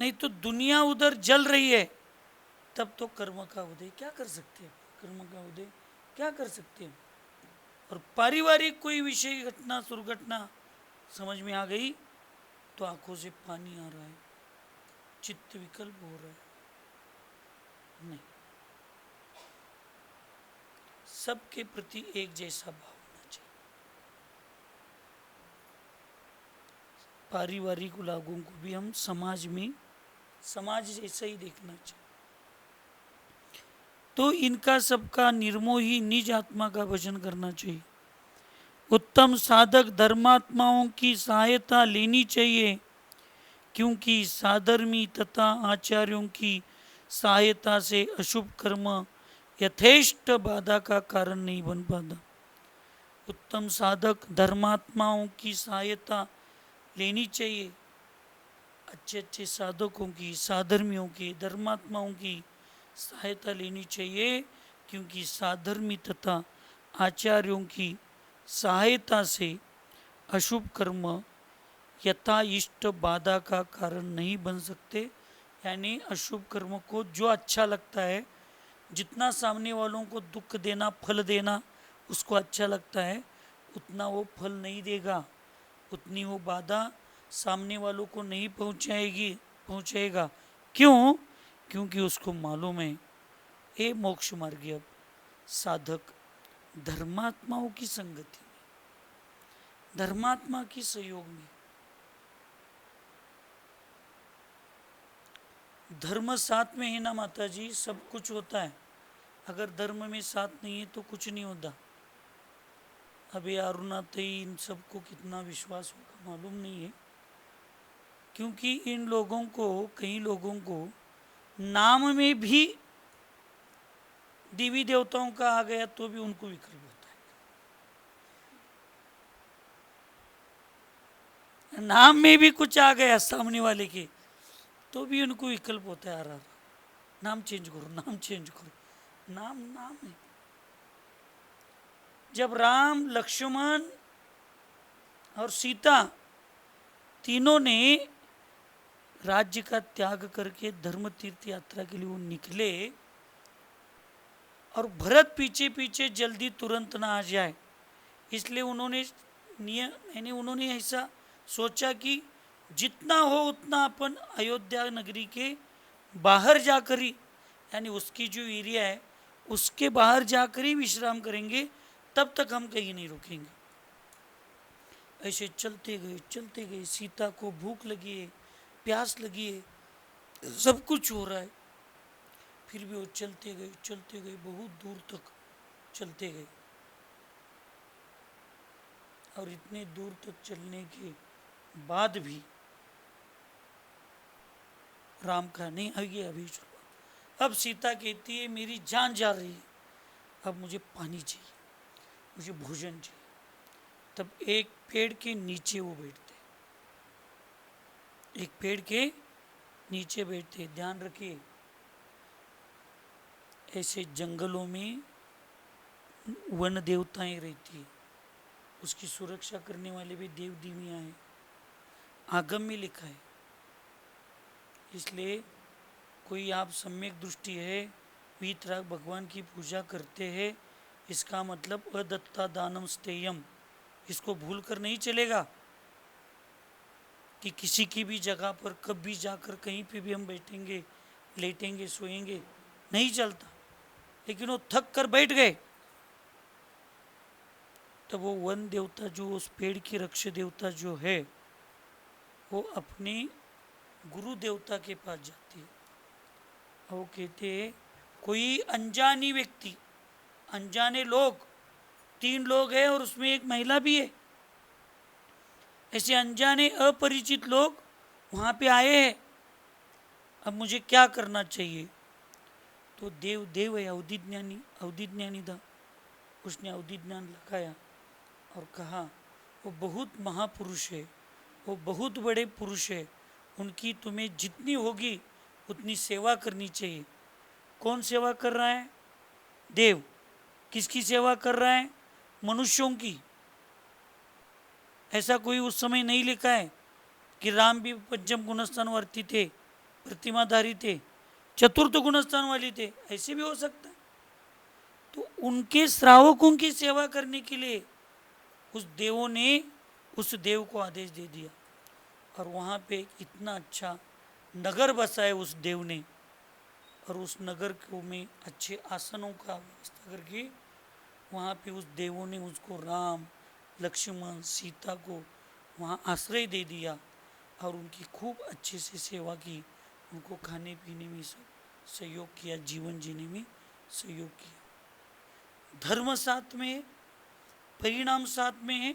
नहीं तो दुनिया उधर जल रही है तब तो कर्म का उदय क्या कर सकते हैं? कर्म का उदय क्या कर सकते हैं? और पारिवारिक कोई विषय घटना दुर्घटना समझ में आ गई तो आंखों से पानी आ रहा है, चित्त विकल्प हो रहा है। नहीं, सबके प्रति एक जैसा भाव होना चाहिए। पारिवारिक लोगों को भी हम समाज में समाज जैसा ही देखना चाहिए। तो इनका सबका निर्मोही निज आत्मा का भजन करना चाहिए। उत्तम साधक धर्मात्माओं की सहायता लेनी चाहिए क्योंकि साधर्मी तथा आचार्यों की सहायता से अशुभ कर्म यथेष्ट बाधा का कारण नहीं बन पाता। उत्तम साधक धर्मात्माओं की सहायता लेनी चाहिए, अच्छे अच्छे साधकों की, साधर्मियों की, धर्मात्माओं की सहायता लेनी चाहिए क्योंकि साधर्मी तथा आचार्यों की सहायता से अशुभ कर्म यथा इष्ट बाधा का कारण नहीं बन सकते। यानी अशुभ कर्म को जो अच्छा लगता है, जितना सामने वालों को दुख देना, फल देना उसको अच्छा लगता है, उतना वो फल नहीं देगा, उतनी वो बाधा सामने वालों को नहीं पहुंचाएगा। क्यों? क्योंकि उसको मालूम है ये मोक्ष मार्गी अब साधक धर्मात्माओं की संगति में, धर्मात्मा की सहयोग में, धर्म साथ में है ना माता जी, सब कुछ होता है। अगर धर्म में साथ नहीं है तो कुछ नहीं होता। अभी अरुणातई इन सबको कितना विश्वास होगा मालूम नहीं है, क्योंकि इन लोगों को, कई लोगों को नाम में भी देवी देवताओं का आ गया तो भी उनको विकल्प होता है। नाम में भी कुछ आ गया सामने वाले के तो भी उनको विकल्प होता है। आर नाम चेंज करो, नाम चेंज करो, नाम नाम है। जब राम, लक्ष्मण और सीता तीनों ने राज्य का त्याग करके धर्म तीर्थ यात्रा के लिए वो निकले, और भरत पीछे पीछे जल्दी तुरंत ना आ जाए, इसलिए उन्होंने ऐसा सोचा कि जितना हो उतना अपन अयोध्या नगरी के बाहर जाकर ही, यानी उसकी जो एरिया है उसके बाहर जाकर ही विश्राम करेंगे, तब तक हम कहीं नहीं रुकेंगे। ऐसे चलते गए, सीता को भूख लगी है, प्यास लगी है, सब कुछ हो रहा है, फिर भी वो चलते गए, बहुत दूर तक चलते गए। और इतने दूर तक चलने के बाद भी राम कहा नहीं आगे अभी चलो। अब सीता कहती है मेरी जान जा रही है, अब मुझे पानी चाहिए, मुझे भोजन चाहिए। तब एक पेड़ के नीचे वो बैठते, एक पेड़ के नीचे बैठते। ध्यान रखिए, ऐसे जंगलों में वन देवताएं रहती है, उसकी सुरक्षा करने वाले भी देव देवियां हैं, आगम में लिखा है। इसलिए कोई आप सम्यक दृष्टि है, वीतराग भगवान की पूजा करते हैं, इसका मतलब अदत्ता दानम स्तेयम, इसको भूल कर नहीं चलेगा कि किसी की भी जगह पर कभी जाकर कहीं पे भी हम बैठेंगे, लेटेंगे, सोएंगे, नहीं चलता। लेकिन वो थक कर बैठ गए, तब वो वन देवता जो उस पेड़ की रक्ष देवता जो है, वो अपने गुरु देवता के पास जाती है। वो कहते हैं कोई अनजानी व्यक्ति, अनजाने लोग, 3 लोग हैं और उसमें एक महिला भी है, ऐसे अनजाने अपरिचित लोग वहाँ पे आए हैं, अब मुझे क्या करना चाहिए? तो देव है, अवधि ज्ञानी था, उसने अवधि ज्ञान लगाया और कहा वो बहुत महापुरुष है, वो बहुत बड़े पुरुष है, उनकी तुम्हें जितनी होगी उतनी सेवा करनी चाहिए। कौन सेवा कर रहा है? देव। किसकी सेवा कर रहा है? मनुष्यों की। ऐसा कोई उस समय नहीं लिखा है कि राम भी पंचम गुणस्थान वर्ती थे, प्रतिमाधारी थे, चतुर्थ गुणस्थान वाली थे, ऐसे भी हो सकता है। तो उनके श्रावकों की सेवा करने के लिए उस देवों ने उस देव को आदेश दे दिया, और वहाँ पे इतना अच्छा नगर बसाए उस देव ने, और उस नगर को में अच्छे आसनों का व्यवस्था करके वहाँ पे उस देवों ने उसको राम, लक्ष्मण, सीता को वहाँ आश्रय दे दिया, और उनकी खूब अच्छे से सेवा की, उनको खाने पीने में सहयोग किया, जीवन जीने में सहयोग किया। धर्म साथ में है, परिणाम साथ में है,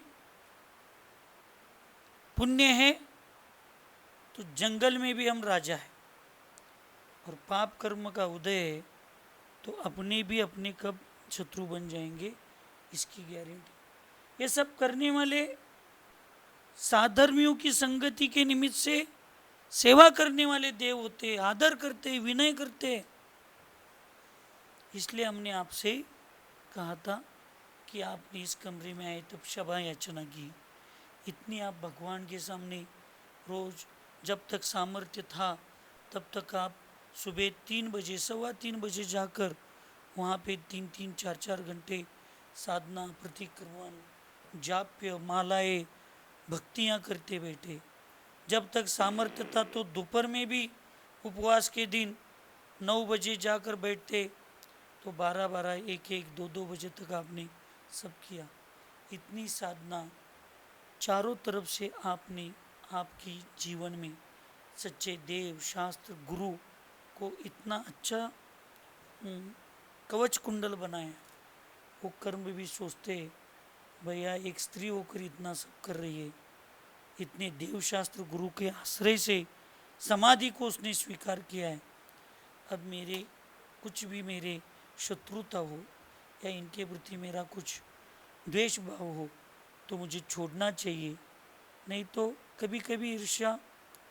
पुण्य है तो जंगल में भी हम राजा है, और पाप कर्म का उदय है तो अपने भी अपने कब शत्रु बन जाएंगे, इसकी गारंटी। ये सब करने वाले साधर्मियों की संगति के निमित्त से सेवा करने वाले देव होते, आदर करते, विनय करते। इसलिए हमने आपसे कहा था कि आपने इस कमरे में आए तब क्षमा याचना की इतनी आप भगवान के सामने रोज जब तक सामर्थ्य था तब तक आप सुबह 3 बजे 3:15 जाकर वहाँ पे 3-3 4-4 घंटे साधना प्रतिक्रमण जाप्य मालाएं भक्तियाँ करते बैठे। जब तक सामर्थ्य था तो दोपहर में भी उपवास के दिन 9 बजे जाकर बैठते तो 12-12 1-1 2-2 बजे तक आपने सब किया। इतनी साधना चारों तरफ से आपने आपकी जीवन में सच्चे देव शास्त्र गुरु को इतना अच्छा कवच कुंडल बनाया। वो कर्म भी सोचते भैया एक स्त्री होकर इतना सब कर रही है, इतने देव शास्त्र गुरु के आश्रय से समाधि को उसने स्वीकार किया है। अब मेरे कुछ भी मेरे शत्रुता हो या इनके प्रति मेरा कुछ द्वेष भाव हो तो मुझे छोड़ना चाहिए, नहीं तो कभी कभी ईर्ष्या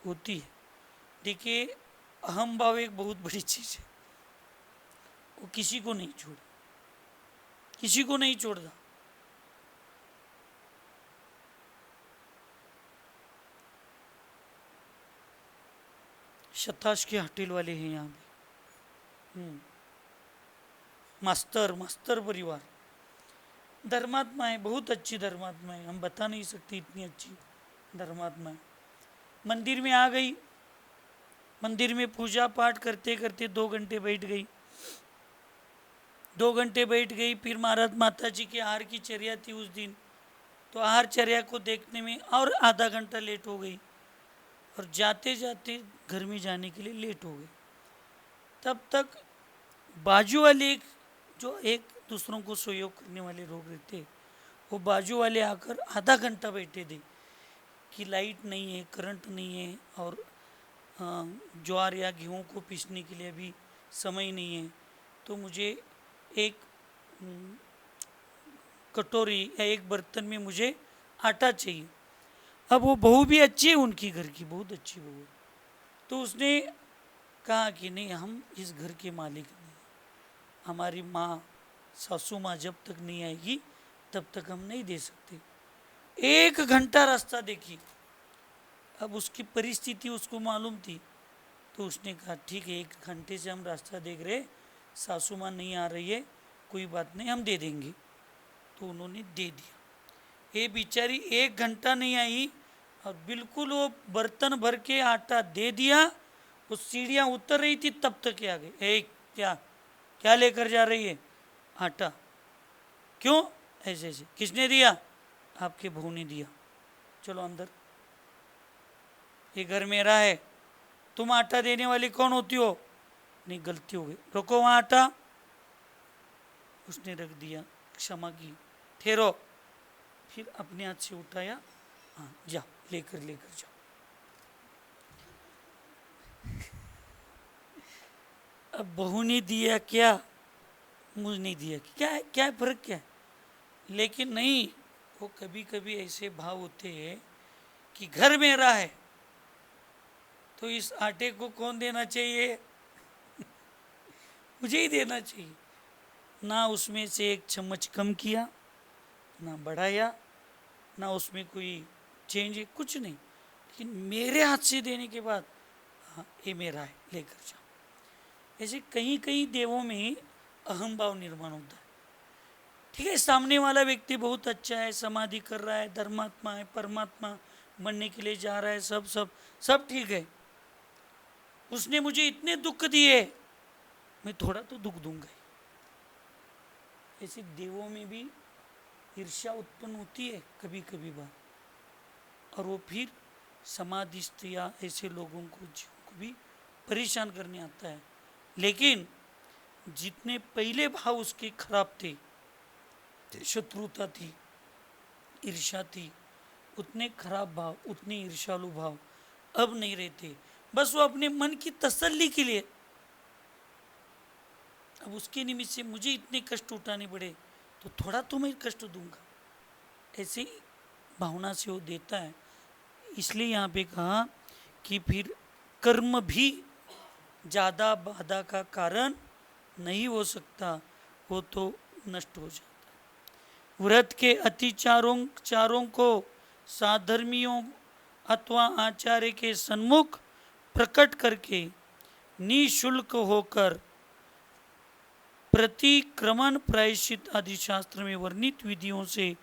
होती है। देखिए अहम भाव एक बहुत बड़ी चीज़ है, वो किसी को नहीं छोड़, किसी को नहीं छोड़ता। शताश के हटेल वाले हैं यहाँ पे, मास्टर परिवार धर्मात्मा है, बहुत अच्छी धर्मात्मा है, हम बता नहीं सकते इतनी अच्छी धर्मात्मा है। मंदिर में आ गई, मंदिर में पूजा पाठ करते करते 2 घंटे बैठ गई, 2 घंटे बैठ गई। फिर महाराज माता जी के आहार की चर्या थी उस दिन, तो आहार चर्या को देखने में और आधा घंटा लेट हो गई और जाते जाते घर में जाने के लिए लेट हो गई। तब तक बाजू वाले जो एक दूसरों को सहयोग करने वाले लोग रहते, वो बाजू वाले आकर आधा घंटा बैठे थे कि लाइट नहीं है, करंट नहीं है और ज्वार या गेहूँ को पीसने के लिए अभी समय नहीं है, तो मुझे एक कटोरी या एक बर्तन में मुझे आटा चाहिए। अब वो बहू भी अच्छी है, उनकी घर की बहुत अच्छी बहू है, तो उसने कहा कि नहीं हम इस घर के मालिक नहीं, हमारी माँ सासू माँ जब तक नहीं आएगी तब तक हम नहीं दे सकते। 1 घंटा रास्ता देखी, अब उसकी परिस्थिति उसको मालूम थी, तो उसने कहा ठीक है 1 घंटे से हम रास्ता देख रहे, सासू माँ नहीं आ रही है, कोई बात नहीं हम दे देंगे। तो उन्होंने दे दिया। ये बेचारी 1 घंटा नहीं आई और बिल्कुल वो बर्तन भर के आटा दे दिया, वो सीढ़ियाँ उतर रही थी तब तक आ गए। क्या क्या लेकर जा रही है? आटा। क्यों? ऐसे ऐसे। किसने दिया? आपके बहू ने दिया, चलो अंदर, ये घर मेरा है, तुम आटा देने वाली कौन होती हो? नहीं गलती हो गई, रखो वहाँ आटा। उसने रख दिया, क्षमा की, ठहरो, फिर अपने हाथ से उठाया, हाँ जाओ लेकर जाओ। अब बहू ने दिया क्या, मुझ नहीं दिया क्या, क्या फर्क क्या है? लेकिन नहीं, वो कभी कभी ऐसे भाव होते हैं कि घर मेरा है तो इस आटे को कौन देना चाहिए? मुझे ही देना चाहिए। ना उसमें से 1 चम्मच कम किया, ना बढ़ाया, ना उसमें कोई चेंज, कुछ नहीं, लेकिन मेरे हाथ से देने के बाद हाँ ये मेरा है, लेकर जाओ। ऐसे कहीं कहीं देवों में अहम भाव निर्माण होता है। ठीक है, सामने वाला व्यक्ति बहुत अच्छा है, समाधि कर रहा है, धर्मात्मा है, परमात्मा बनने के लिए जा रहा है, सब ठीक है, उसने मुझे इतने दुख दिए, मैं थोड़ा तो दुख दूंगा ही। ऐसे देवों में भी ईर्ष्या उत्पन्न होती है कभी कभी बात, और वो फिर समाधिस्थ या ऐसे लोगों को जीवों को भी परेशान करने आता है। लेकिन जितने पहले भाव उसके खराब थे, शत्रुता थी, ईर्ष्या थी, उतने खराब भाव, उतने ईर्ष्यालु भाव अब नहीं रहते। बस वो अपने मन की तसल्ली के लिए, अब उसके निमित्त से मुझे इतने कष्ट उठाने पड़े तो थोड़ा तो मैं कष्ट दूंगा, ऐसी भावना से वो देता है। इसलिए यहाँ पे कहा कि फिर कर्म भी ज़्यादा बाधा का कारण नहीं हो सकता, वो तो नष्ट हो जाता है। व्रत के अतिचारों को साधर्मियों अथवा आचार्य के सन्मुख प्रकट करके निशुल्क होकर प्रतिक्रमण प्रायश्चित आदि शास्त्र में वर्णित विधियों से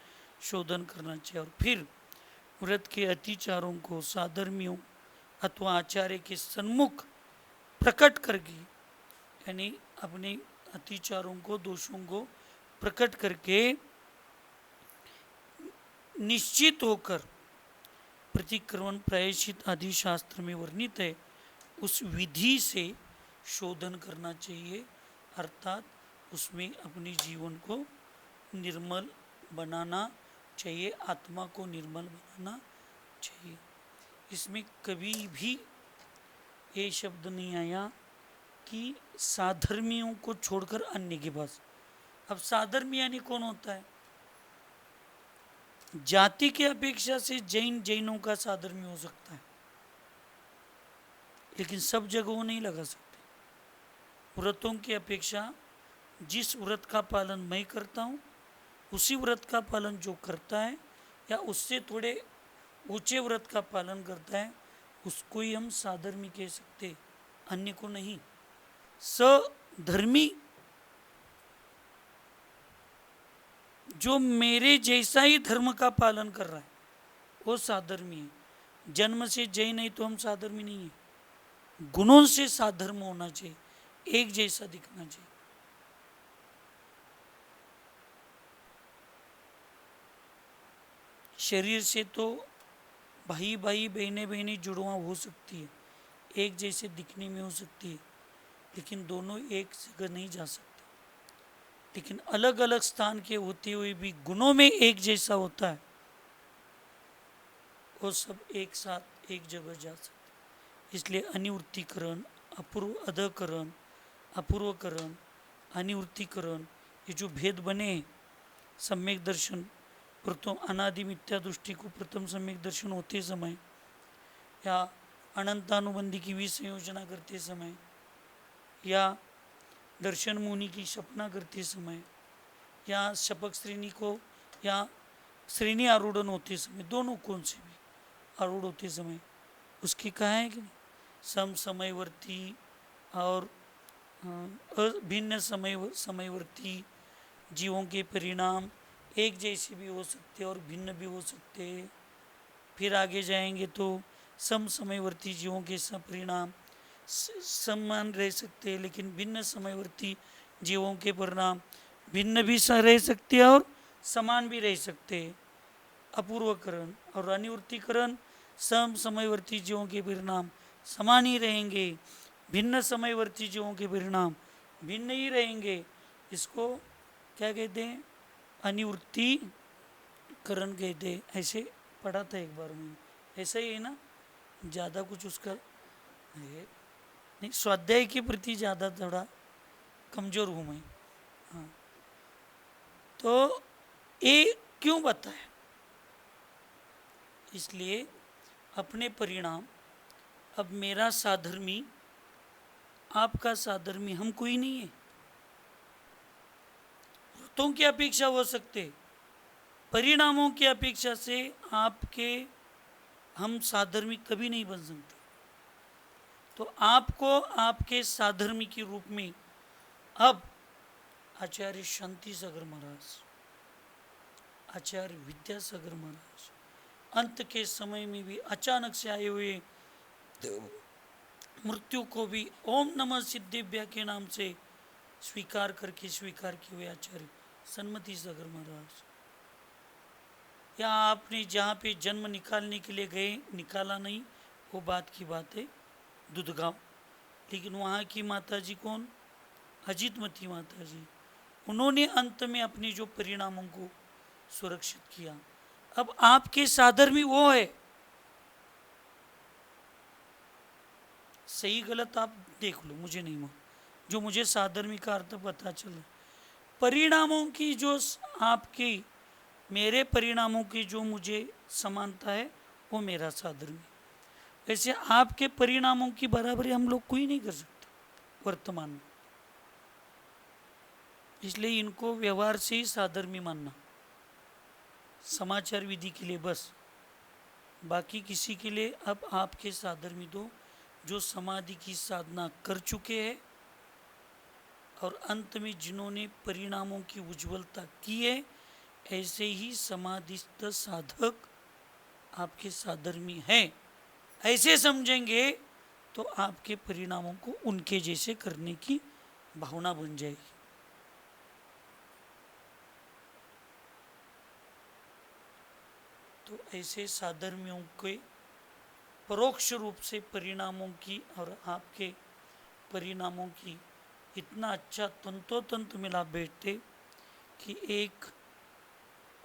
शोधन करना चाहिए। और फिर व्रत के अतिचारों को साधर्मियों अथवा आचार्य के सन्मुख प्रकट करके, यानी अपने अतिचारों को, दोषों को प्रकट करके निश्चित होकर प्रतिक्रमण प्रायश्चित आदि शास्त्र में वर्णित है उस विधि से शोधन करना चाहिए, अर्थात उसमें अपने जीवन को निर्मल बनाना चाहिए, आत्मा को निर्मल बनाना चाहिए। इसमें कभी भी ये शब्द नहीं आया कि साधर्मियों को छोड़कर अन्य के पास। अब साधर्मी यानी कौन होता है? जाति की अपेक्षा से जैनों का साधर्मी हो सकता है, लेकिन सब जगहों नहीं लगा सकते। व्रतों की अपेक्षा जिस व्रत का पालन मैं करता हूँ उसी व्रत का पालन जो करता है या उससे थोड़े ऊंचे व्रत का पालन करता है उसको ही हम साधर्मी कह सकते, अन्य को नहीं। सधर्मी जो मेरे जैसा ही धर्म का पालन कर रहा है वो साधर्मी है। जन्म से जय नहीं तो हम साधर्मी नहीं है। गुणों से साधर्म होना चाहिए, एक जैसा दिखना चाहिए। शरीर से तो भाई भाई बहने बहने जुड़वा हो सकती है, एक जैसे दिखने में हो सकती है, लेकिन दोनों एक जगह नहीं जा सकते। लेकिन अलग अलग स्थान के होते हुए भी गुणों में एक जैसा होता है, वो सब एक साथ एक जगह जा सकते। इसलिए अनिवृत्तिकरण, अपूर्व अधकरण, अपूर्वकरण, अनिवृत्तिकरण, ये जो भेद बने सम्यक दर्शन, प्रथम अनादि मिथ्या दृष्टि को प्रथम सम्यक दर्शन होते समय या अनंतानुबंधी की विसंयोजना करते समय या दर्शन मुनि की सपना करते समय या शपक श्रेणी को या श्रेणी आरूढ़ होते समय, दोनों कौन से भी आरूढ़ होते समय उसकी कहा है कि सम समयवर्ती और भिन्न समयवर्ती जीवों के परिणाम एक जैसे भी हो सकते और भिन्न भी हो सकते। फिर आगे जाएंगे तो सम समयवर्ती जीवों के परिणाम समान रह सकते हैं, लेकिन भिन्न समयवर्ती जीवों के परिणाम भिन्न भी रह सकते हैं और समान भी रह सकते हैं। अपूर्वकरण और अनिवृत्तिकरण, सम समयवर्ती जीवों के परिणाम समान ही रहेंगे, भिन्न समयवर्ती जीवों के परिणाम भिन्न ही रहेंगे। इसको क्या कहते हैं? अनिवृत्तिकरण कहते हैं। ऐसे पढ़ा था एक बार में, ऐसा ही है ना, ज़्यादा कुछ उसका है नहीं। स्वाध्याय के प्रति ज़्यादा थोड़ा कमज़ोर हूँ मैं। हाँ, तो ये क्यों बताया? इसलिए अपने परिणाम, अब मेरा साधर्मी आपका साधर्मी हम कोई नहीं है। व्रतों की अपेक्षा हो सकते, परिणामों की अपेक्षा से आपके हम साधर्मी कभी नहीं बन सकते। तो आपको आपके साधर्मी के रूप में अब आचार्य शांति सागर महाराज, आचार्य विद्यासागर महाराज अंत के समय में भी अचानक से आए हुए मृत्यु को भी ओम नमः सिद्धिभ्या के नाम से स्वीकार किए हुए आचार्य सन्मति सागर महाराज, या आपने जहाँ पे जन्म निकालने के लिए गए, निकाला नहीं, वो बात की बात है, दुधगांव, लेकिन वहाँ की माता जी कौन? अजितमती माता जी। उन्होंने अंत में अपने जो परिणामों को सुरक्षित किया। अब आपके साधर्मी वो है, सही गलत आप देख लो, मुझे नहीं मालूम, जो मुझे साधर्मी का अर्थ पता चला। परिणामों की जो आपकी मेरे परिणामों की जो मुझे समानता है वो मेरा साधर्मी। वैसे आपके परिणामों की बराबरी हम लोग कोई नहीं कर सकते वर्तमान में, इसलिए इनको व्यवहार से ही साधर्मी मानना, समाचार विधि के लिए बस। बाकी किसी के लिए अब आपके साधर्मी दो जो समाधि की साधना कर चुके हैं और अंत में जिन्होंने परिणामों की उज्ज्वलता की है, ऐसे ही समाधिस्थ साधक आपके साधर्मी हैं। ऐसे समझेंगे तो आपके परिणामों को उनके जैसे करने की भावना बन जाएगी। तो ऐसे साधर्मियों के परोक्ष रूप से परिणामों की और आपके परिणामों की इतना अच्छा तंतोतंत मिला बैठते कि एक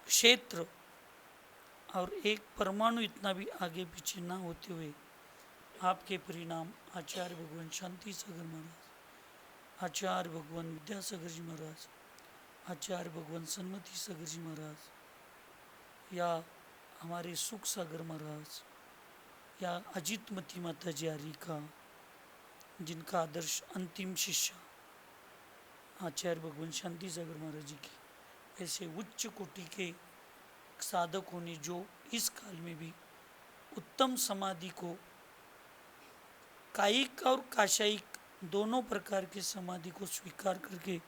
क्षेत्र और एक परमाणु इतना भी आगे पीछे ना होते हुए आपके परिणाम आचार्य भगवान शांति सागर महाराज, आचार्य भगवान विद्यासागर जी महाराज, आचार्य भगवान सन्मति सागर जी महाराज, या हमारे सुख सागर महाराज, या अजितमती माता जी आर्य का, जिनका आदर्श अंतिम शिष्य आचार्य भगवान शांति सागर महाराज जी की, ऐसे उच्च कोटि के साधकों ने जो इस काल में भी उत्तम समाधि को, कायिक और काशायिक दोनों प्रकार के समाधि को स्वीकार करके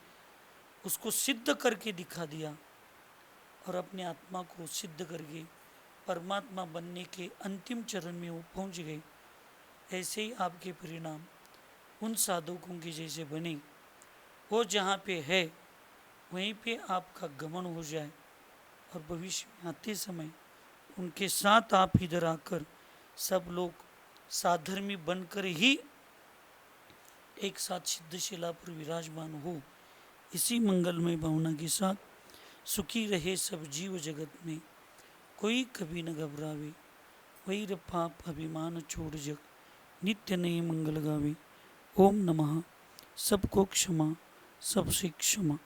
उसको सिद्ध करके दिखा दिया और अपने आत्मा को सिद्ध करके परमात्मा बनने के अंतिम चरण में वो पहुंच गए, ऐसे ही आपके परिणाम उन साधकों के जैसे बने। वो जहाँ पे है वहीं पे आपका गमन हो जाए और भविष्य में आते समय उनके साथ आप इधर आकर सब लोग साधर्मी बनकर ही एक साथ सिद्धशिला पर विराजमान हो। इसी मंगलमय भावना के साथ सुखी रहे सब जीव जगत में, कोई कभी न घबरावे, वही पाप अभिमान छोड़ जग, नित्य नए मंगल गावे। ओम नमः। सबको क्षमा, सबसे क्षमा।